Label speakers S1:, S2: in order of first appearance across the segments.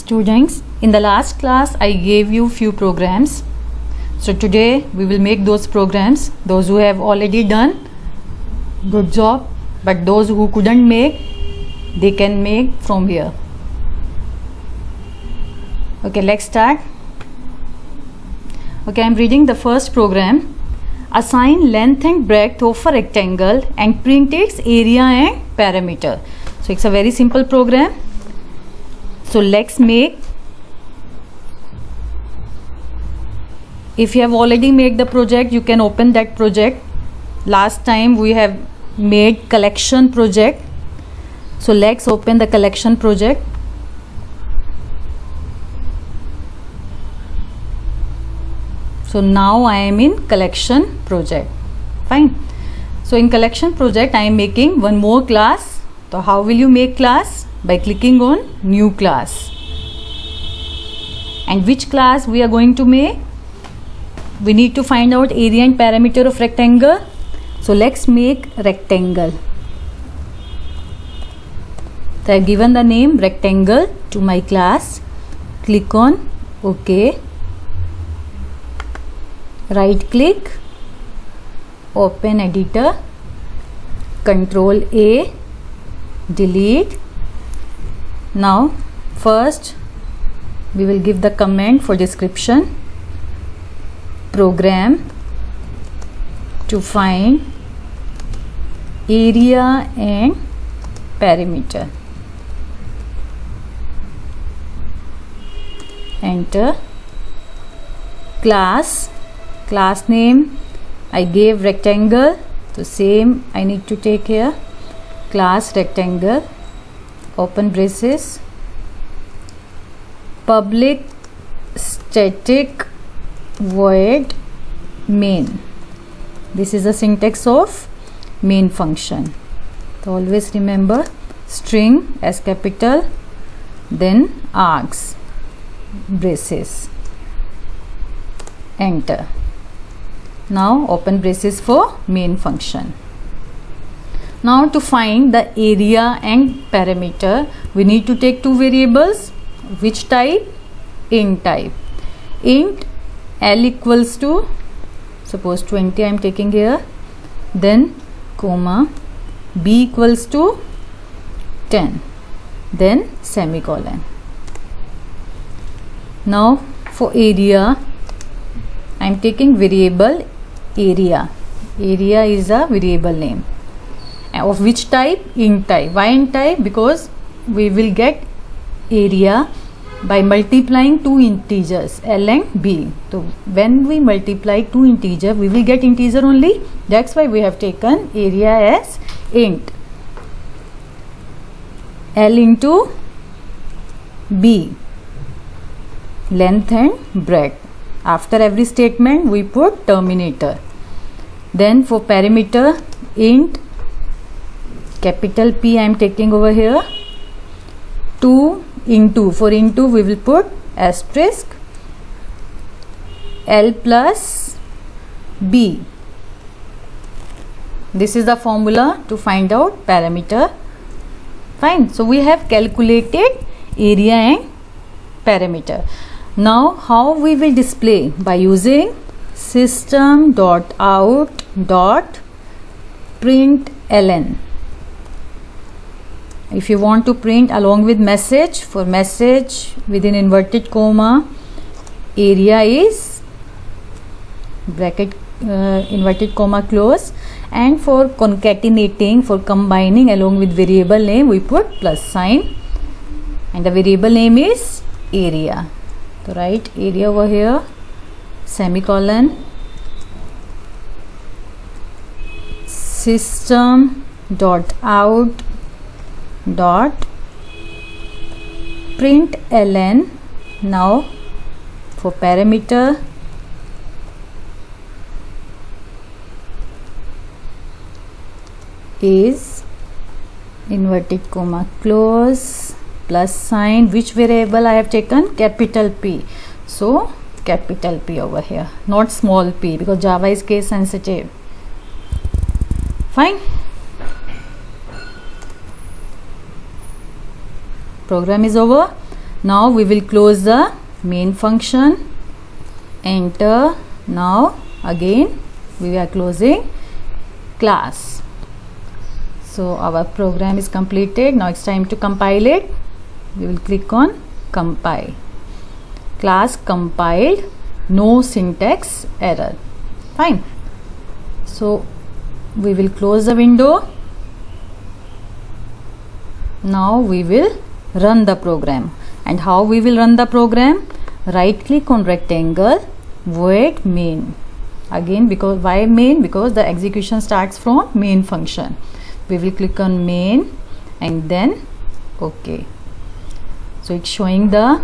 S1: Students, in the last class I gave you few programs. So today we will make those programs. Those who have already done, good job. But those who couldn't make, they can make from here. Okay, let's start. Okay, I'm reading the first program. Assign length and breadth of a rectangle and print its area and perimeter. So it's a very simple program. So let's make. If you have already made the project, you can open that project. Last time we have made collection project. So let's open the collection project. So now I am in collection project. Fine. So in collection project I am making one more class. So how will you make class? By clicking on new class. And which class we are going to make? We need to find out area and perimeter of rectangle. So let's make rectangle. So I have given the name rectangle to my class. Click on OK. Right click, open editor, Control A, delete. Now first we will give the comment for description. Program to find area and perimeter. Enter. Class name I gave rectangle, so same I need to take here. Class rectangle, open braces, public static void main. This is the syntax of main function. So always remember string as capital, then args, braces. Enter. Now open braces for main function. Now to find the area and perimeter, we need to take two variables. Which type? Int type. Int L equals to, suppose 20 I am taking here, then comma, B equals to 10, then semicolon. Now for area, I am taking variable area. Area is a variable name. Of which type? Int type. Why int type? Because we will get area by multiplying two integers L and B. So when we multiply two integers, we will get integer only. That's why we have taken area as int. L into B, length and breadth. After every statement we put terminator. Then for perimeter, int capital P I am taking over here, 2 into, for into we will put asterisk L plus B. This is the formula to find out perimeter. Fine. So we have calculated area and perimeter. Now how we will display? By using system.out.println. If you want to print along with message, for message within inverted comma, area is bracket inverted comma close, and for concatenating, for combining along with variable name, we put plus sign, and the variable name is area. So write area over here, semicolon, system.out.println. Now for perimeter, is inverted comma close, plus sign. Which variable I have taken? Capital P. So capital P over here, not small p, because Java is case sensitive. Fine. Program is over. Now we will close the main function, enter. Now again we are closing class. So our program is completed. Now it's time to compile it. We will click on compile. Class compiled, no syntax error. Fine. So we will close the window. Now we will run the program. And how we will run the program? Right click on rectangle, void main. Again, because why main? Because the execution starts from main function. We will click on main and then OK. So it's showing the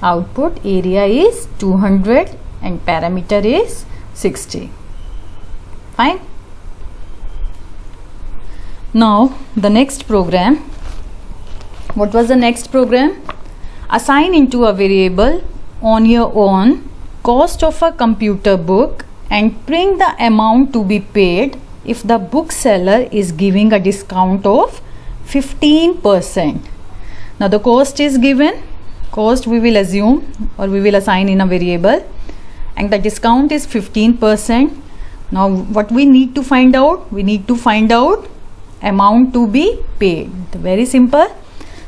S1: output. Area is 200 and parameter is 60. Fine. Now the next program. What was the next program? Assign into a variable on your own cost of a computer book and print the amount to be paid if the bookseller is giving a discount of 15%. Now the cost is given. Cost we will assume or we will assign in a variable, and the discount is 15%. Now what we need to find out? We need to find out amount to be paid. Very simple.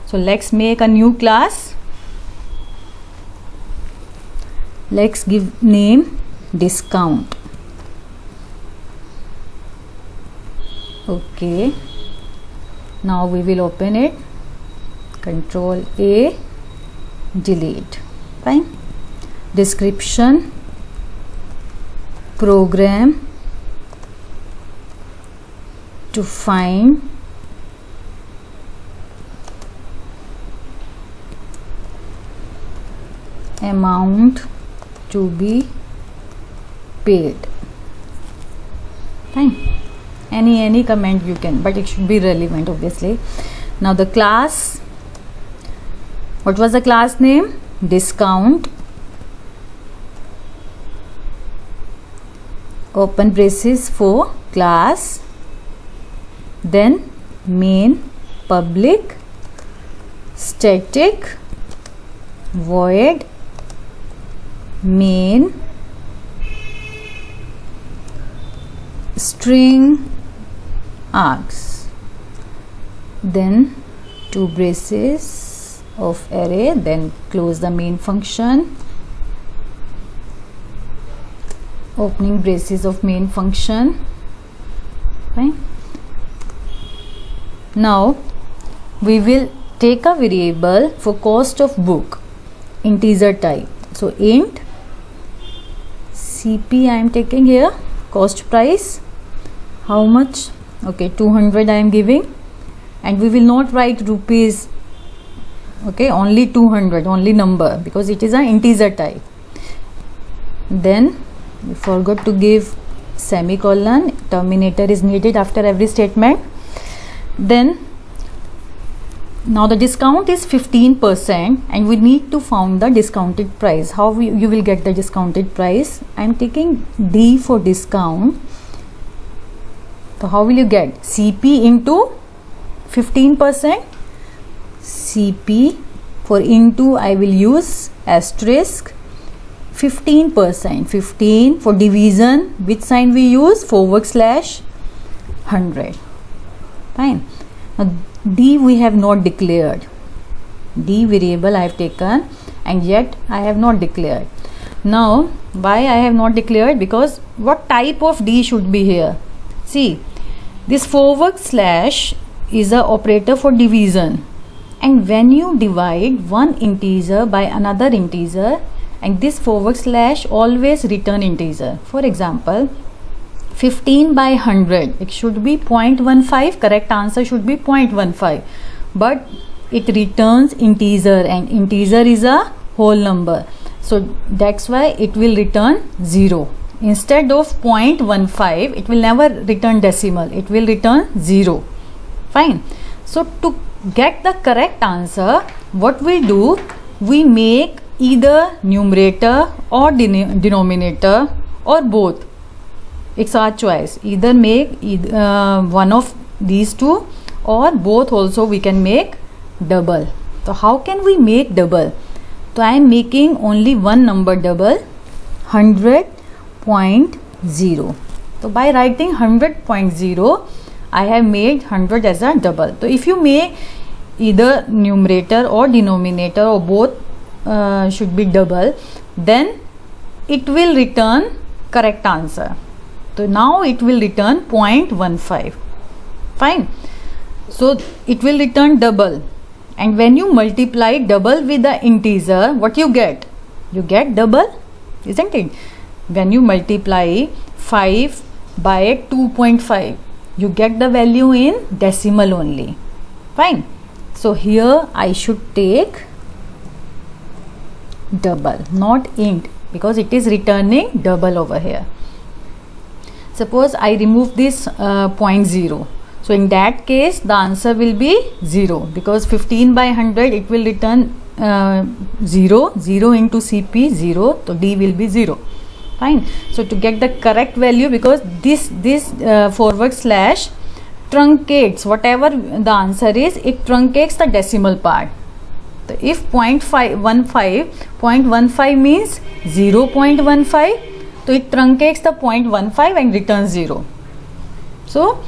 S1: So let's make a new class. Let's give name discount. Okay. Now we will open it. Control A, delete. Fine. Description, program to find amount to be paid. Fine. Any comment you can, but it should be relevant obviously. Now the class, what was the class name? Discount, open braces for class, then main public static void main string args, then two braces of array, then close the main function, opening braces of main function. Fine. Now we will take a variable for cost of book, integer type. So int CP I am taking here, cost price, how much? Okay, 200 I am giving, and we will not write rupees. Okay, only 200, only number, because it is an integer type. Then we forgot to give semicolon, terminator is needed after every statement. Then now the discount is 15% and we need to find the discounted price. How you will get the discounted price? I am taking D for discount. So how will you get? CP into 15%. CP for into I will use asterisk 15%. 15 for division, which sign we use? /100. Fine. Now D we have not declared. D variable I have taken and yet I have not declared. Now why I have not declared? Because what type of D should be here? See, this / is a operator for division, and when you divide one integer by another integer, and this / always return integer. For example, 15 by 100, it should be 0.15, correct answer should be 0.15, but it returns integer and integer is a whole number, so that's why it will return 0. Instead of 0.15, it will never return decimal, it will return 0. Fine. So to get the correct answer, what we do, we make either numerator or denominator or both. It's our choice. Either make one of these two or both also we can make double. So how can we make double? So I am making only one number double, 100.0. So by writing 100.0, I have made 100 as a double. So if you make either numerator or denominator or both should be double, then it will return correct answer. So now it will return 0.15. Fine. So it will return double, and when you multiply double with the integer, what you get? You get double, isn't it? When you multiply 5 by 2.5, you get the value in decimal only. Fine. So here I should take double, not int, because it is returning double over here. Suppose I remove this 0.0. So in that case the answer will be 0, because 15 by 100 it will return 0. 0 into CP 0, so D will be 0. Fine. So to get the correct value, because this forward slash truncates whatever the answer is, it truncates the decimal part. So if 0.15 means 0.15, so it truncates the 0.15 and returns 0. So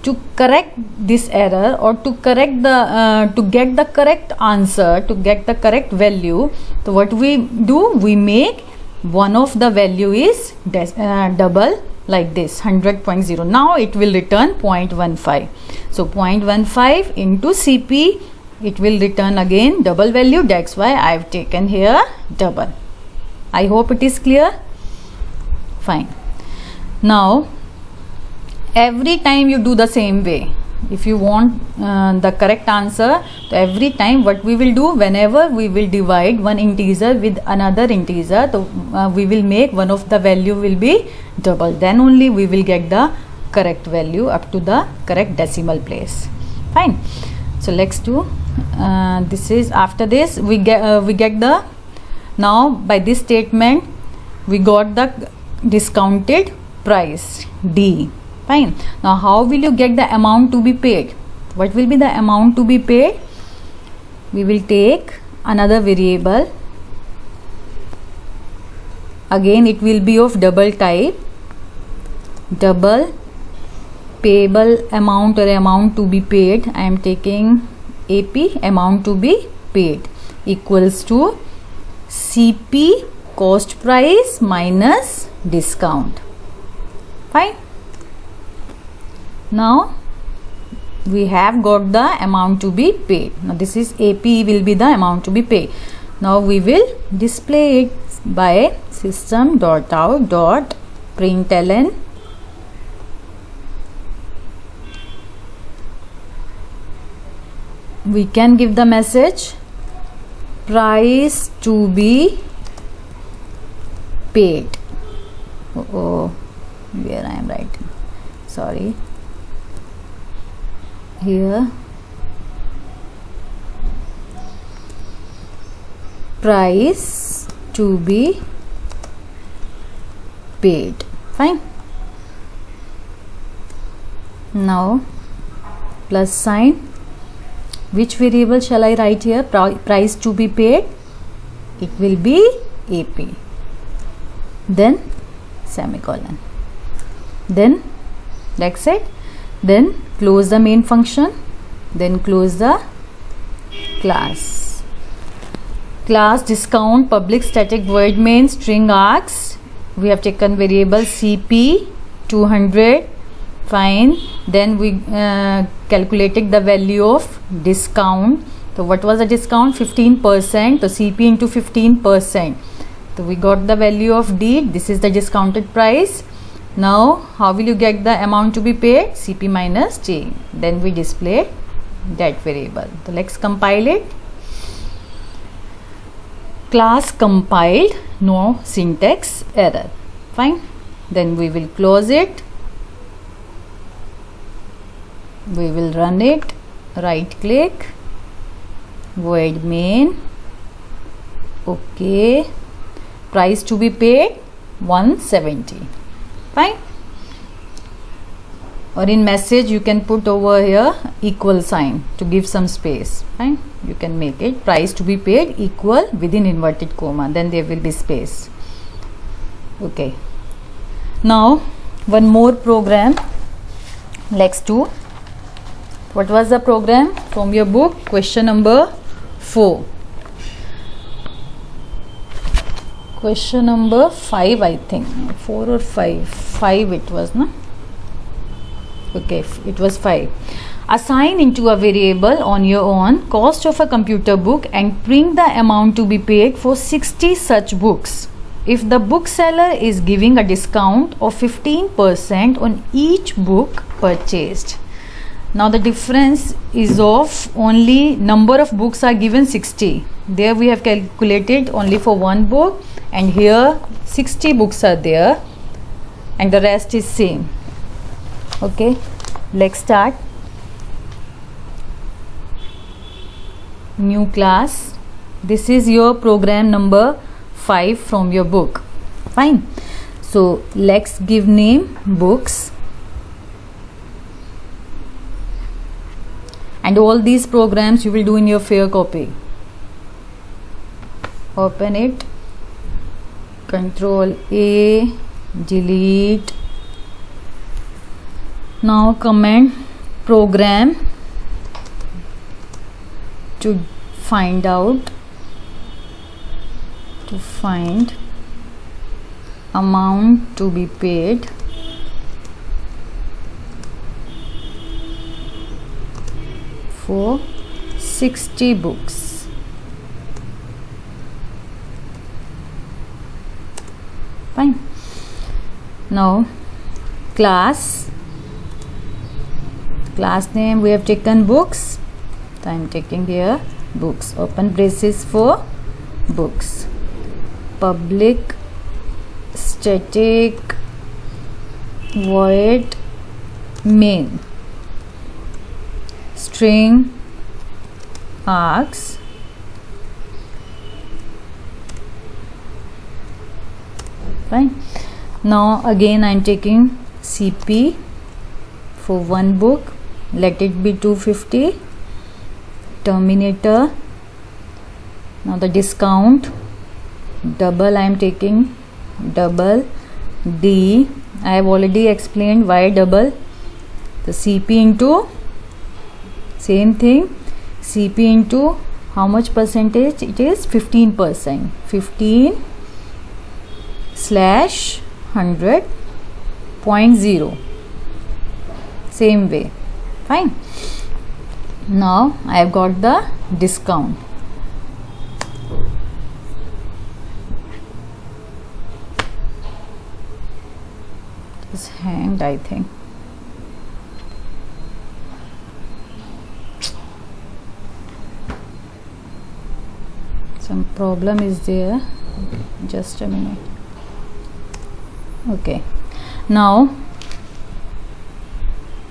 S1: to correct this error, or to correct the to get the correct answer, to get the correct value, so what we do, we make one of the value is double, like this, 100.0. Now it will return 0.15. So 0.15 into CP, it will return again double value. That's why I have taken here double. I hope it is clear. Fine. Now every time you do the same way. If you want the correct answer, so every time what we will do, whenever we will divide one integer with another integer, so we will make one of the value will be double. Then only we will get the correct value up to the correct decimal place. Fine. So let's do this is after this we get the, now by this statement we got the discounted price D. Fine. Now how will you get the amount to be paid? What will be the amount to be paid? We will take another variable. Again it will be of double type. Double payable amount or amount to be paid. I am taking AP, amount to be paid, equals to CP, cost price, minus discount. Fine. Now we have got the amount to be paid. Now this is AP will be the amount to be paid. Now we will display it by system.out.println we can give the message price to be paid. Oh, where I am writing, sorry, here price to be paid. Fine. Now plus sign, which variable shall I write here? Price to be paid, it will be AP, then semicolon, then that's it. Then close the main function, then close the class. Class discount public static void main string args. We have taken variable CP 200. Fine. Then we calculated the value of discount. So what was the discount? 15%. So CP into 15%. So we got the value of D. This is the discounted price. Now how will you get the amount to be paid? CP minus J. Then we display that variable. So let's compile it. Class compiled, no syntax error. Fine. Then we will close it. We will run it. Right click, void main. Okay. Price to be paid 170. Fine. or in message you can put over here equal sign to give some space. Fine, you can make it price to be paid equal within inverted comma, then there will be space. Okay, now one more program. Let's do. What was the program from your book? Question number 4. Question number 5, I think. 4 or 5. 5 it was, no? Okay, it was 5. Assign into a variable on your own cost of a computer book and print the amount to be paid for 60 such books. If the bookseller is giving a discount of 15% on each book purchased. Now the difference is of only number of books are given 60. There we have calculated only for one book, and here 60 books are there and the rest is same. Okay, let's start. New class. This is your program number 5 from your book. Fine. So let's give name books. And all these programs you will do in your fair copy. Open it. Control A, delete. Now comment program to find amount to be paid for 60 books. Fine. Now class name we have taken books, so I am taking here books. Open braces for books. Public static void main. String args fine. Now again I am taking CP for one book, let it be 250. Terminator. Now the discount double I am taking double D. I have already explained why double. The CP into same thing, CP into how much percentage it is? 15%. 15 slash 100.0. Same way. Fine. Now I have got the discount. It's hanged, I think. Some problem is there. Just a minute. Okay. Now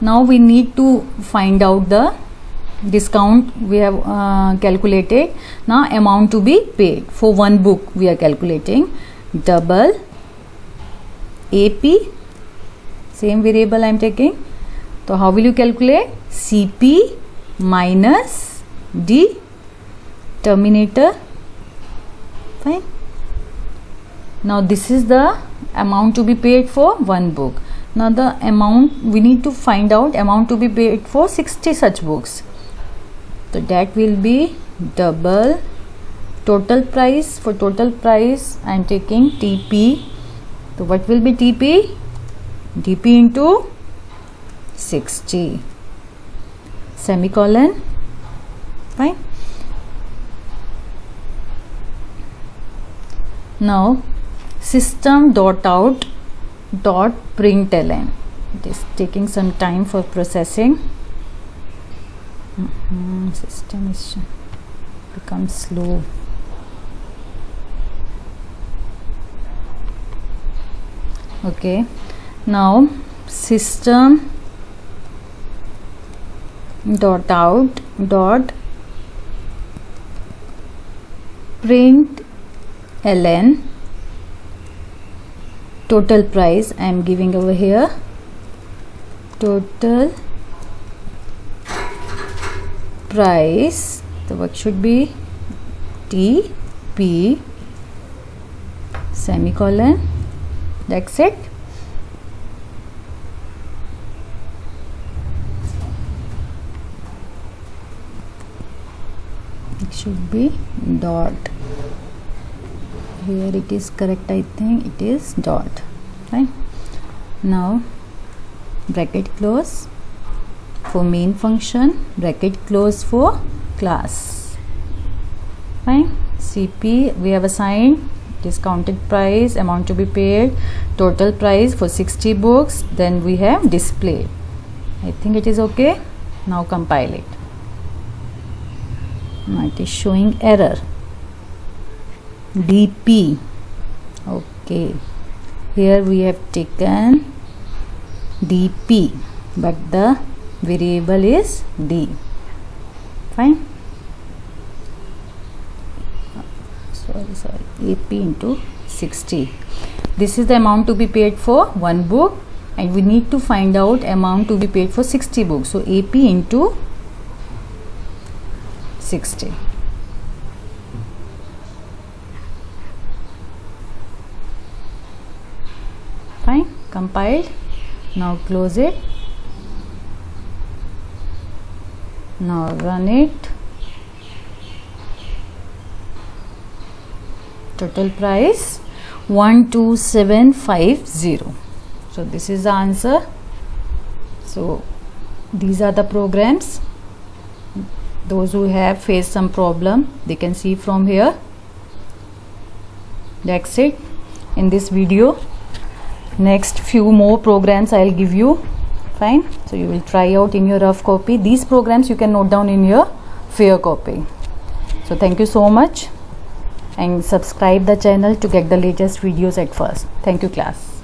S1: we need to find out the discount we have calculated. Now amount to be paid for one book we are calculating. Double AP, same variable I am taking. So how will you calculate? CP minus D, terminator. Fine. Now this is the amount to be paid for one book. Now the amount we need to find out amount to be paid for 60 such books. So that will be double total price. For total price I am taking TP. So what will be TP? TP into 60. Semicolon. Fine. Now system.out.println. It is taking some time for processing. System is become slow. Okay, now system.out.println total price I am giving over here total price, the work should be TP semicolon, that's it. It should be dot. Here it is correct, I think it is dot. Fine. Now bracket close for main function, bracket close for class. Fine. CP we have assigned discounted price, amount to be paid, total price for 60 books, then we have display. I think it is okay. Now compile it. Now it is showing error. DP. Okay. Here we have taken DP, but the variable is D. Fine. Sorry, AP into 60. This is the amount to be paid for one book, and we need to find out amount to be paid for 60 books. So AP into 60. Fine. Compiled. Now close it. Now run it. Total price 12750. So this is the answer. So these are the programs. Those who have faced some problem, they can see from here. That's it in this video. Next few more programs I'll give you. Fine. So you will try out in your rough copy. These programs you can note down in your fair copy. So thank you so much, and subscribe the channel to get the latest videos at first. Thank you, class.